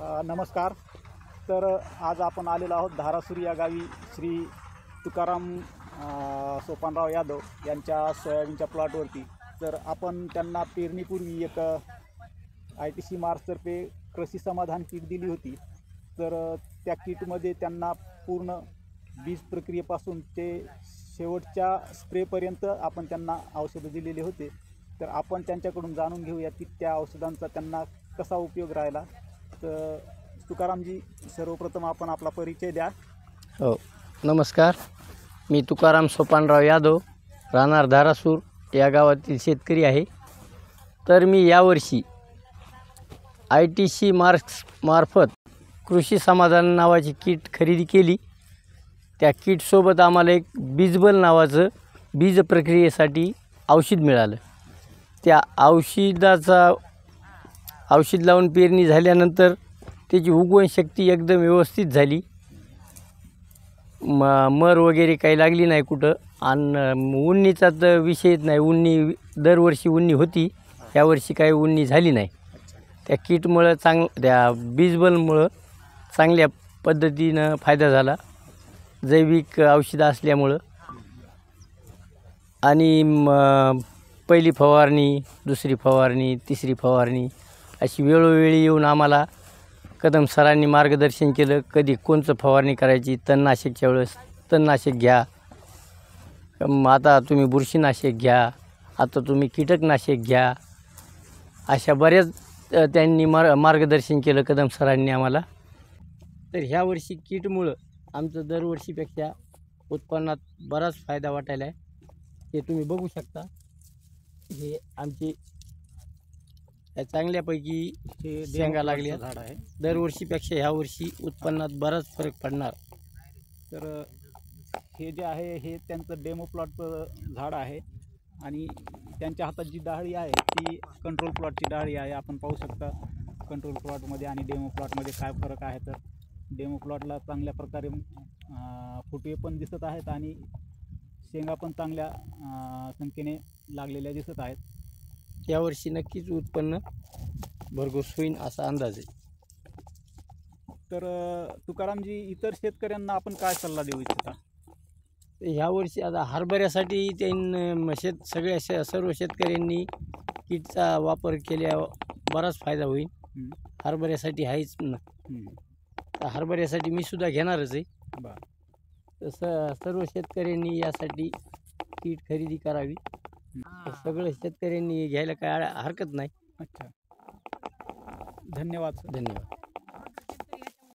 नमस्कार. तर आज आपण आलेलो आहोत धारासूर या गावी श्री तुकाराम सोपानराव यादव यांच्या सोयाबीनच्या प्लॉटवरती. तर आपण त्यांना पेरणीपूर्वी एक ITC मार्सतर्फे कृषी समाधान किट दिली होती. तर त्या किटमध्ये त्यांना पूर्ण बीज प्रक्रियेपासून ते शेवटच्या स्प्रेपर्यंत आपण त्यांना औषधं दिलेले होते. तर आपण त्यांच्याकडून जाणून घेऊया की त्या औषधांचा त्यांना कसा उपयोग राहिला. तर तुकारामजी, सर्वप्रथम आपण आपला परिचय द्या. हो, नमस्कार. मी तुकाराम सोपानराव यादव, राहणार धारासूर या गावातील शेतकरी आहे. तर मी यावर्षी ITC मार्फत कृषी समाधान नावाची किट खरेदी केली. त्या किटसोबत आम्हाला एक बीजबल नावाचं बीज प्रक्रियेसाठी औषध मिळालं. त्या औषध लावून पेरणी झाल्यानंतर त्याची उगवण शक्ती एकदम व्यवस्थित झाली. मर वगैरे काही लागली नाही कुठं. आणि उन्नीचा तर विषयच नाही. दरवर्षी उन्नी होती, यावर्षी काही उन्नी झाली नाही. त्या किटमुळं त्या बीजबलमुळं चांगल्या पद्धतीनं फायदा झाला, जैविक औषधं असल्यामुळं. आणि पहिली फवारणी, दुसरी फवारणी, तिसरी फवारणी अशी वेळोवेळी येऊन आम्हाला कदम सरांनी मार्गदर्शन केलं. कधी कोणचं फवारणी करायची, तणनाशकच्या वेळेस तणनाशक घ्या, आता तुम्ही बुरशीनाशक घ्या, आता तुम्ही कीटकनाशक घ्या, अशा बऱ्याच त्यांनी मार्गदर्शन केलं कदम सरांनी आम्हाला. तर ह्या वर्षी किटमुळं आमचं दरवर्षीपेक्षा उत्पन्नात बराच फायदा वाटायला आहे. हे तुम्ही बघू शकता. हे आमची चांगल्यापैकी हे शेंगा लागल्या. झाड आहे. दरवर्षीपेक्षा ह्या वर्षी उत्पन्नात बराच फरक पडणार. तर हे जे आहे हे त्यांचं डेमो प्लॉटचं झाड आहे आणि त्यांच्या हातात जी डाळी आहे ती कंट्रोल प्लॉटची डाळी आहे. आपण पाहू शकता कंट्रोल प्लॉटमध्ये आणि डेमो प्लॉटमध्ये काय फरक आहे. तर डेमो प्लॉटला चांगल्या प्रकारे फुटवे पण दिसत आहेत आणि शेंगा पण चांगल्या संख्येने लागलेल्या दिसत आहेत. यावर्षी नक्कीच उत्पन्न भरघोस होईल असा अंदाज आहे. तर तुकारामजी, इतर शेतकऱ्यांना आपण काय सल्ला देऊ इच्छिता? ह्यावर्षी आता हरभऱ्यासाठी सर्व शेतकऱ्यांनी किटचा वापर केल्यावर बराच फायदा होईल. हरभऱ्यासाठी आहेच ना. तर हरभऱ्यासाठी मी सुद्धा घेणारच आहे. तसं सर्व शेतकऱ्यांनी यासाठी किट खरेदी करावी. सगळं शेतकऱ्यांनी घ्यायला काय हरकत नाही. अच्छा, धन्यवाद. धन्यवाद.